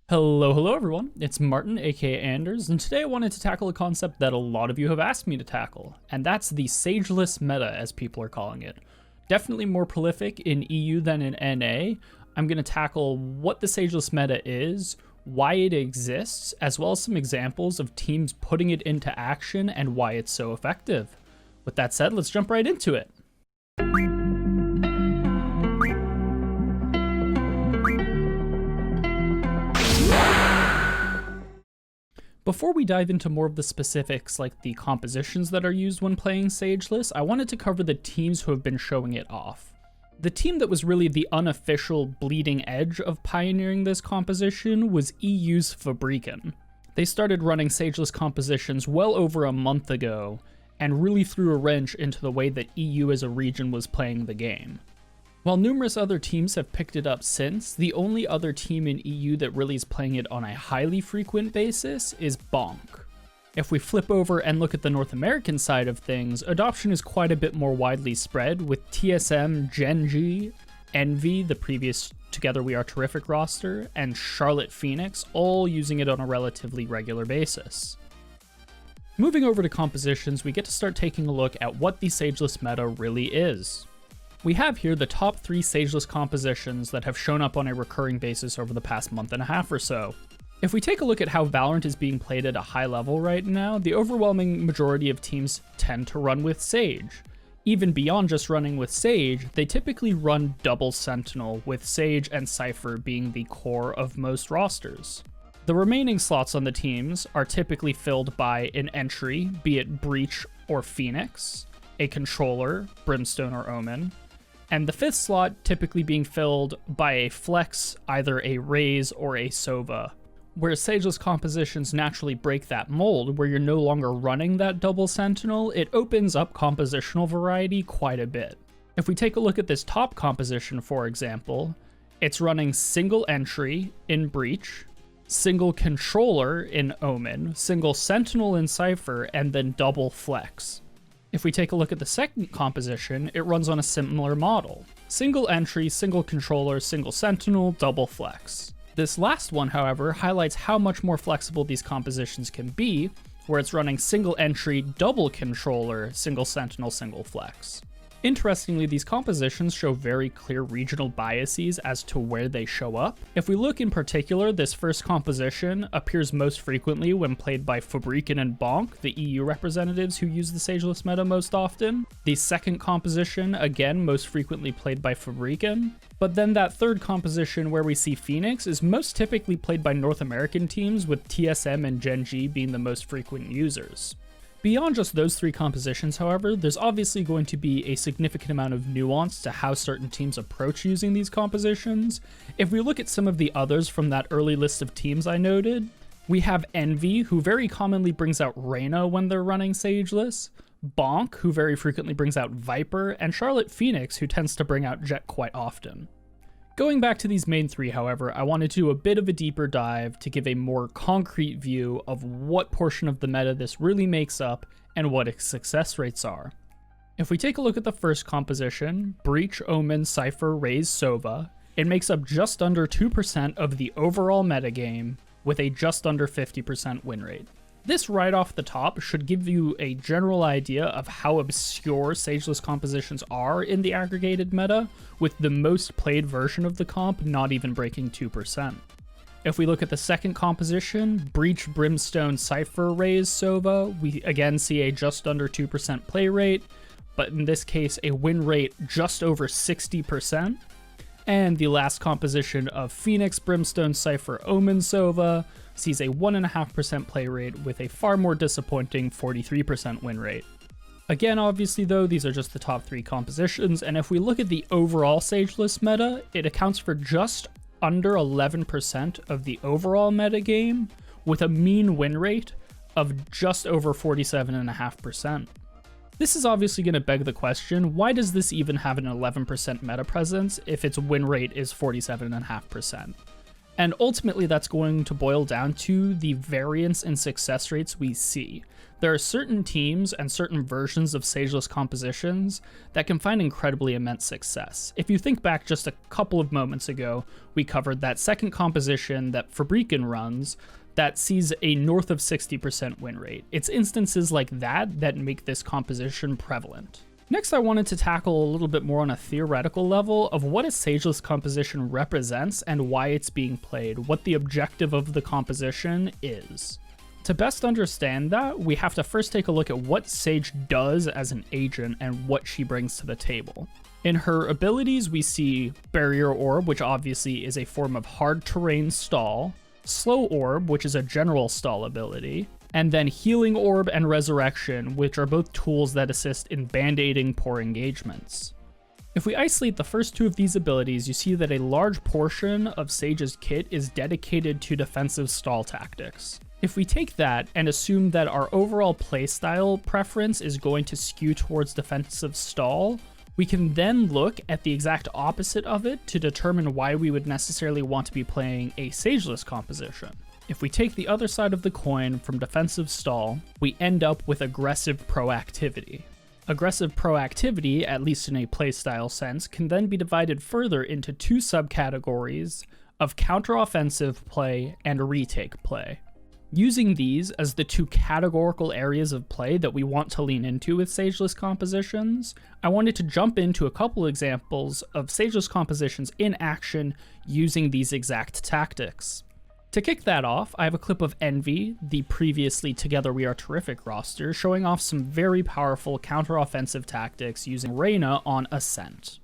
Hello everyone, it's Martin aka Anders, and today I wanted to tackle a concept that a lot of you have asked me to tackle, and that's the sageless meta as people are calling it. Definitely more prolific in EU than in NA. I'm going to tackle what the sageless meta is, why it exists, as well as some examples of teams putting it into action and why it's so effective. With that said, let's jump right into it. Before we dive into more of the specifics like the compositions that are used when playing Sageless, I wanted to cover the teams who have been showing it off. The team that was really the unofficial bleeding edge of pioneering this composition was EU's Fabrica. They started running Sageless compositions well over a month ago, and really threw a wrench into the way that EU as a region was playing the game. While numerous other teams have picked it up since, the only other team in EU that really is playing it on a highly frequent basis is Bonk. If we flip over and look at the North American side of things, adoption is quite a bit more widely spread, with TSM, Gen.G, Envy, the previous Together We Are Terrific roster, and Charlotte Phoenix all using it on a relatively regular basis. Moving over to compositions, we get to start taking a look at what the Sageless meta really is. We have here the top 3 Sageless compositions that have shown up on a recurring basis over the past month and a half or so. If we take a look at how Valorant is being played at a high level right now, the overwhelming majority of teams tend to run with Sage. Even beyond just running with Sage, they typically run double Sentinel, with Sage and Cypher being the core of most rosters. The remaining slots on the teams are typically filled by an entry, be it Breach or Phoenix, a controller, Brimstone or Omen, and the 5th slot typically being filled by a flex, either a Raze or a Sova. Whereas Sageless compositions naturally break that mold, where you're no longer running that double Sentinel, it opens up compositional variety quite a bit. If we take a look at this top composition, for example, it's running single entry in Breach, single controller in Omen, single Sentinel in Cypher, and then double flex. If we take a look at the second composition, it runs on a similar model. Single entry, single controller, single Sentinel, double flex. This last one, however, highlights how much more flexible these compositions can be, where it's running single entry, double controller, single Sentinel, single flex. Interestingly, these compositions show very clear regional biases as to where they show up. If we look in particular, this first composition appears most frequently when played by Fabrica and Bonk, the EU representatives who use the Sageless meta most often. The second composition, again, most frequently played by Fabrica. But then that third composition where we see Phoenix is most typically played by North American teams, with TSM and Gen.G being the most frequent users. Beyond just those 3 compositions, however, there's obviously going to be a significant amount of nuance to how certain teams approach using these compositions. If we look at some of the others from that early list of teams I noted, we have Envy, who very commonly brings out Reyna when they're running Sageless, Bonk, who very frequently brings out Viper, and Charlotte Phoenix, who tends to bring out Jet quite often. Going back to these main 3, however, I wanted to do a bit of a deeper dive to give a more concrete view of what portion of the meta this really makes up and what its success rates are. If we take a look at the first composition, Breach, Omen, Cypher, Raze, Sova, it makes up just under 2% of the overall metagame, with a just under 50% win rate. This right off the top should give you a general idea of how obscure Sageless compositions are in the aggregated meta, with the most played version of the comp not even breaking 2%. If we look at the second composition, Breach, Brimstone, Cypher, Raze, Sova, we again see a just under 2% play rate, but in this case a win rate just over 60%. And the last composition of Phoenix, Brimstone, Cypher, Omen, Sova sees a 1.5% play rate with a far more disappointing 43% win rate. Again, obviously though, these are just the top 3 compositions, and if we look at the overall Sageless meta, it accounts for just under 11% of the overall meta game, with a mean win rate of just over 47.5%. This is obviously going to beg the question, why does this even have an 11% meta presence if its win rate is 47.5%? And ultimately that's going to boil down to the variance in success rates we see. There are certain teams and certain versions of sageless compositions that can find incredibly immense success. If you think back just a couple of moments ago, we covered that second composition that Fabrica runs that sees a north of 60% win rate. It's instances like that that make this composition prevalent. Next, I wanted to tackle a little bit more on a theoretical level of what a sageless composition represents and why it's being played, what the objective of the composition is. To best understand that, we have to first take a look at what Sage does as an agent and what she brings to the table. In her abilities, we see Barrier Orb, which obviously is a form of hard terrain stall, Slow Orb, which is a general stall ability, and then Healing Orb and Resurrection, which are both tools that assist in band-aiding poor engagements. If we isolate the first two of these abilities, you see that a large portion of Sage's kit is dedicated to defensive stall tactics. If we take that and assume that our overall playstyle preference is going to skew towards defensive stall, we can then look at the exact opposite of it to determine why we would necessarily want to be playing a sageless composition. If we take the other side of the coin from defensive stall, we end up with aggressive proactivity. Aggressive proactivity, at least in a playstyle sense, can then be divided further into two subcategories of counteroffensive play and retake play. Using these as the two categorical areas of play that we want to lean into with sageless compositions, I wanted to jump into a couple examples of sageless compositions in action using these exact tactics. To kick that off, I have a clip of Envy, the previously Together We Are Terrific roster, showing off some very powerful counteroffensive tactics using Reyna on Ascent.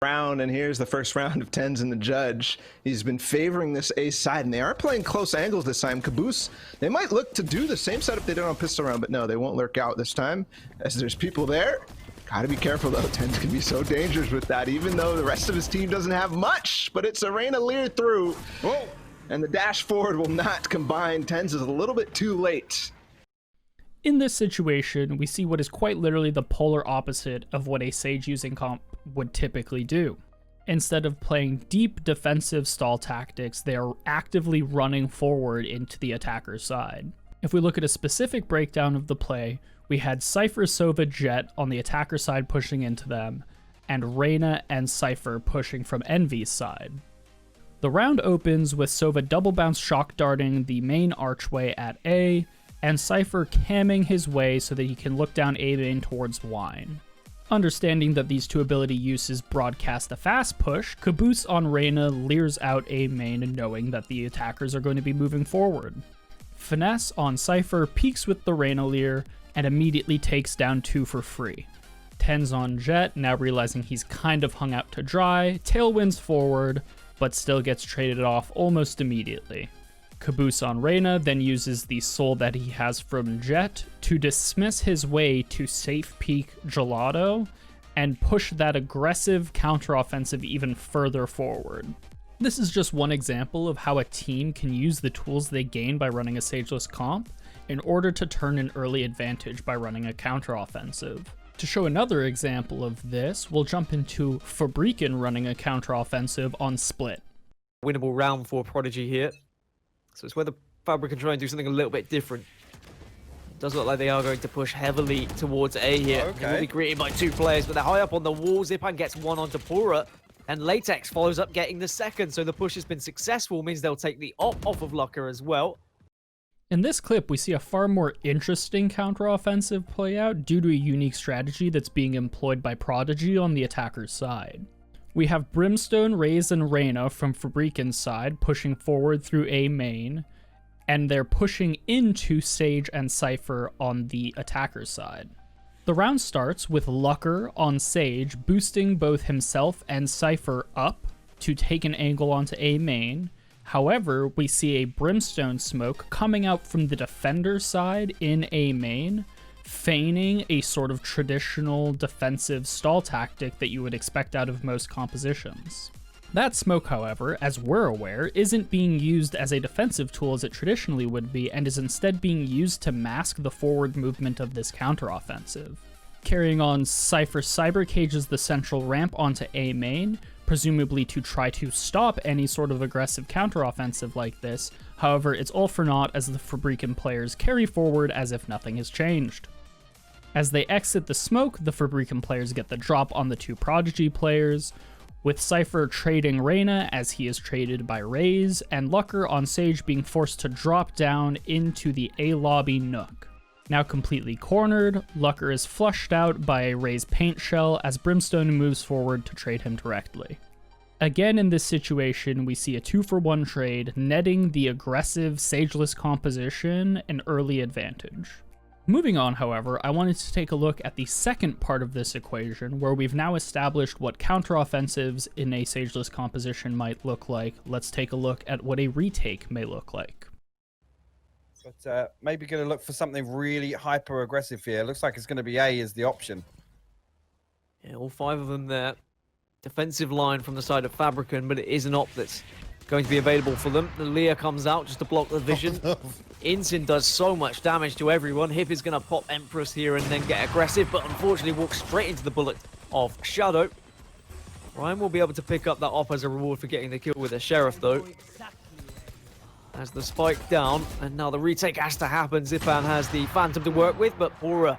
And here's the first round of TenZ and the Judge. He's been favoring this A side, and they are playing close angles this time. Caboose, they might look to do the same setup they did on Pistol Round, but no, they won't lurk out this time, as there's people there. Gotta be careful though, TenZ can be so dangerous with that, even though the rest of his team doesn't have much, but it's a Reyna Lear through. Whoa. And the dash forward will not combine. TenZ is a little bit too late. In this situation, we see what is quite literally the polar opposite of what a Sage using comp would typically do. Instead of playing deep defensive stall tactics, they are actively running forward into the attacker's side. If we look at a specific breakdown of the play, we had Cypher, Sova, Jett on the attacker side pushing into them, and Reyna and Cypher pushing from Envy's side. The round opens with Sova double bounce shock darting the main archway at A, and Cypher camming his way so that he can look down A main towards Wine. Understanding that these two ability uses broadcast a fast push, Caboose on Reyna leers out A main knowing that the attackers are going to be moving forward. Finesse on Cypher peeks with the Reyna leer and immediately takes down 2 for free. TenZ on Jett, now realizing he's kind of hung out to dry, tailwinds forward, but still gets traded off almost immediately. Caboose on Reyna then uses the soul that he has from Jett to dismiss his way to safe peek Gelato and push that aggressive counteroffensive even further forward. This is just one example of how a team can use the tools they gain by running a sageless comp in order to turn an early advantage by running a counteroffensive. To show another example of this, we'll jump into Fabrica running a counteroffensive on Split. Winnable round for Prodigy here. So it's where the Fabrica try and do something a little bit different. It does look like they are going to push heavily towards A here. Okay. They will be greeted by 2 players, but they're high up on the wall. Zipan gets 1 onto Pura, and Latex follows up getting the second. So the push has been successful, means they'll take the op off of Lucker as well. In this clip, we see a far more interesting counteroffensive play out due to a unique strategy that's being employed by Prodigy on the attacker's side. We have Brimstone, Raze, and Reyna from Fabrica's side pushing forward through A main, and they're pushing into Sage and Cypher on the attacker's side. The round starts with Lucker on Sage boosting both himself and Cypher up to take an angle onto A main. However, we see a Brimstone smoke coming out from the defender's side in A main, feigning a sort of traditional defensive stall tactic that you would expect out of most compositions. That smoke, however, as we're aware, isn't being used as a defensive tool as it traditionally would be, and is instead being used to mask the forward movement of this counteroffensive. Carrying on, Cypher cyber cages the central ramp onto A main, presumably to try to stop any sort of aggressive counteroffensive like this. However, it's all for naught as the Fabrican players carry forward as if nothing has changed. As they exit the smoke, the Fabrican players get the drop on the two Prodigy players, with Cypher trading Reyna as he is traded by Raze, and Lucker on Sage being forced to drop down into the A lobby nook. Now completely cornered, Lucker is flushed out by a Raze paint shell as Brimstone moves forward to trade him directly. Again in this situation, we see a 2-for-1 trade, netting the aggressive Sageless composition an early advantage. Moving on, however, I wanted to take a look at the second part of this equation, where we've now established what counteroffensives in a Sageless composition might look like. Let's take a look at what a retake may look like. But maybe going to look for something really hyper-aggressive here. Looks like it's going to be A as the option. Yeah, all 5 of them there. Defensive line from the side of Fabrican, but it is an op that's going to be available for them. The Leah comes out just to block the vision. Incin does so much damage to everyone. Hip is going to pop Empress here and then get aggressive, but unfortunately walks straight into the bullet of Shadow. Ryan will be able to pick up that op as a reward for getting the kill with the Sheriff, though. As the spike down, and now the retake has to happen. Zipan has the Phantom to work with, but Pora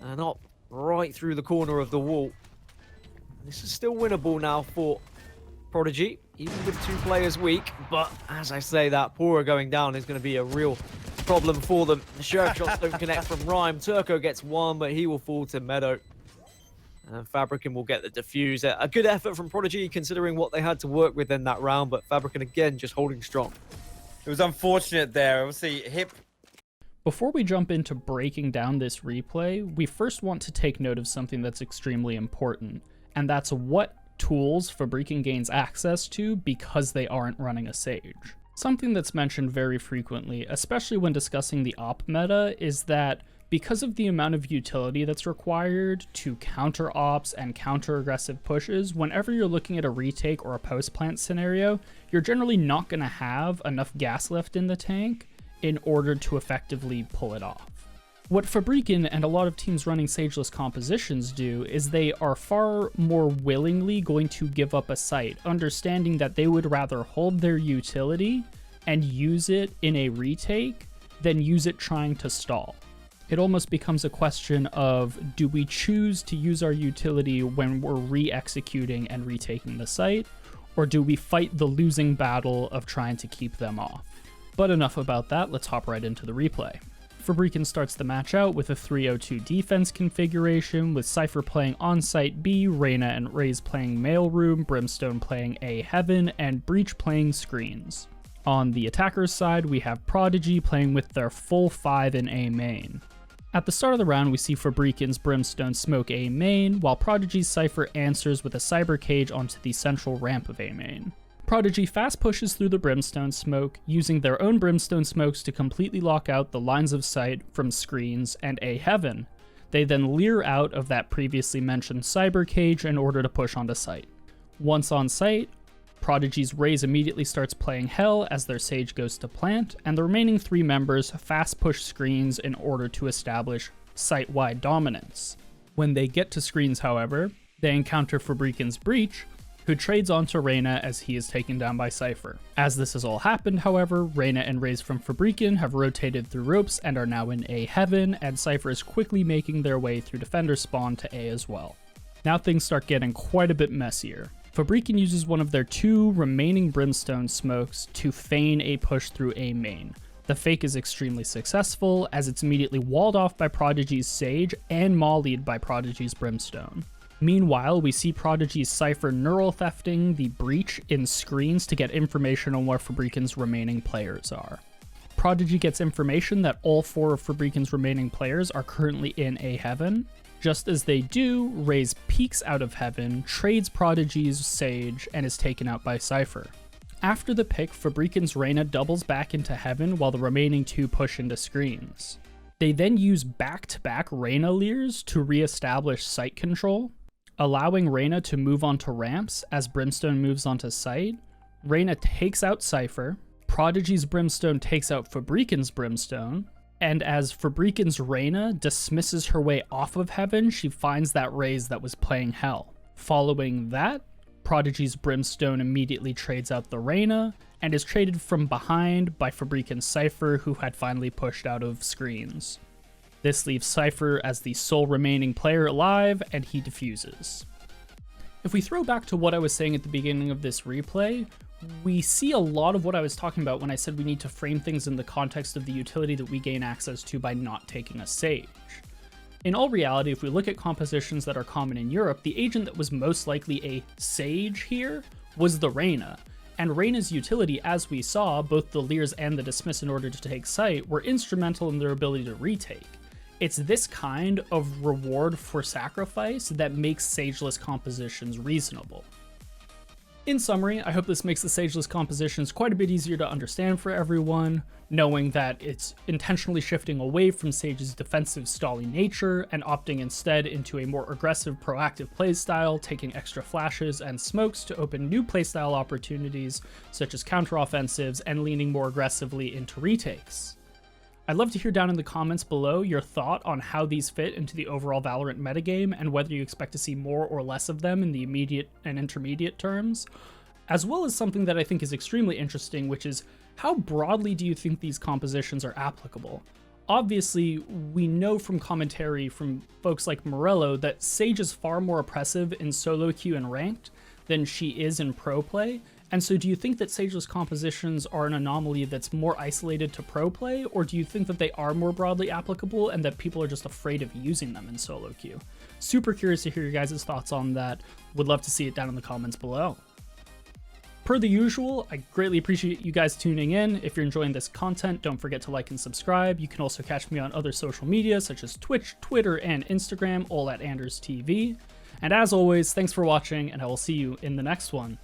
an op right through the corner of the wall. This is still winnable now for Prodigy, even with 2 players weak, but as I say, that Pora going down is going to be a real problem for them. The Sheriff shots don't connect from Rhyme. Turco gets 1, but he will fall to Meadow. And Fabrican will get the defuse. A good effort from Prodigy, considering what they had to work with in that round, but Fabrican again just holding strong. It was unfortunate there. Obviously, Hip. Before we jump into breaking down this replay, we first want to take note of something that's extremely important, and that's what tools Fabrican gains access to because they aren't running a Sage. Something that's mentioned very frequently, especially when discussing the op meta, is that because of the amount of utility that's required to counter ops and counter aggressive pushes, whenever you're looking at a retake or a post plant scenario, you're generally not going to have enough gas left in the tank in order to effectively pull it off. What Fabrican and a lot of teams running Sageless compositions do is they are far more willingly going to give up a site, understanding that they would rather hold their utility and use it in a retake than use it trying to stall. It almost becomes a question of, do we choose to use our utility when we're re-executing and retaking the site, or do we fight the losing battle of trying to keep them off? But enough about that, let's hop right into the replay. Fabrican starts the match out with a 3-0-2 defense configuration, with Cypher playing on-site B, Reyna and Raze playing mailroom, Brimstone playing A heaven, and Breach playing screens. On the attacker's side, we have Prodigy playing with their full 5 in A main. At the start of the round, we see Fabrican's Brimstone smoke A main, while Prodigy's Cypher answers with a Cyber Cage onto the central ramp of A main. Prodigy fast pushes through the Brimstone smoke, using their own Brimstone smokes to completely lock out the lines of sight from screens and A heaven. They then leer out of that previously mentioned Cyber Cage in order to push onto site. Once on site, Prodigy's Raze immediately starts playing Hell as their Sage goes to plant, and the remaining 3 members fast push screens in order to establish site-wide dominance. When they get to screens, however, they encounter Fabrican's Breach, who trades onto Reyna as he is taken down by Cypher. As this has all happened, however, Reyna and Raze from Fabrican have rotated through ropes and are now in A heaven, and Cypher is quickly making their way through defender spawn to A as well. Now things start getting quite a bit messier. Fabrican uses one of their 2 remaining Brimstone smokes to feign a push through A main. The fake is extremely successful, as it's immediately walled off by Prodigy's Sage and mollied by Prodigy's Brimstone. Meanwhile, we see Prodigy's Cypher neural thefting the Breach in screens to get information on where Fabrican's remaining players are. Prodigy gets information that all 4 of Fabrican's remaining players are currently in A heaven. Just as they do, Raze peeks out of heaven, trades Prodigy's Sage, and is taken out by Cypher. After the pick, Fabrican's Reyna doubles back into heaven while the remaining 2 push into screens. They then use back-to-back Reyna leers to re-establish site control, allowing Reyna to move onto ramps as Brimstone moves onto site. Reyna takes out Cypher, Prodigy's Brimstone takes out Fabrican's Brimstone, and as Fabrican's Reyna dismisses her way off of heaven, she finds that Raze that was playing Hell. Following that, Prodigy's Brimstone immediately trades out the Reyna, and is traded from behind by Fabrica and Cypher, who had finally pushed out of screens. This leaves Cypher as the sole remaining player alive, and he defuses. If we throw back to what I was saying at the beginning of this replay, we see a lot of what I was talking about when I said we need to frame things in the context of the utility that we gain access to by not taking a Sage. In all reality, if we look at compositions that are common in Europe, the agent that was most likely a Sage here was the Reyna, and Reyna's utility, as we saw, both the Leers and the Dismiss in order to take site, were instrumental in their ability to retake. It's this kind of reward for sacrifice that makes Sageless compositions reasonable. In summary, I hope this makes the Sageless compositions quite a bit easier to understand for everyone, knowing that it's intentionally shifting away from Sage's defensive stalling nature and opting instead into a more aggressive proactive playstyle, taking extra flashes and smokes to open new playstyle opportunities such as counteroffensives and leaning more aggressively into retakes. I'd love to hear down in the comments below your thought on how these fit into the overall Valorant metagame and whether you expect to see more or less of them in the immediate and intermediate terms, as well as something that I think is extremely interesting, which is how broadly do you think these compositions are applicable? Obviously, we know from commentary from folks like Morello that Sage is far more oppressive in solo queue and ranked than she is in pro play, and so do you think that Sageless compositions are an anomaly that's more isolated to pro play, or do you think that they are more broadly applicable and that people are just afraid of using them in solo queue? Super curious to hear your guys' thoughts on that. Would love to see it down in the comments below. Per the usual, I greatly appreciate you guys tuning in. If you're enjoying this content, don't forget to like and subscribe. You can also catch me on other social media such as Twitch, Twitter, and Instagram, all at AnderzzTV. And as always, thanks for watching, and I will see you in the next one.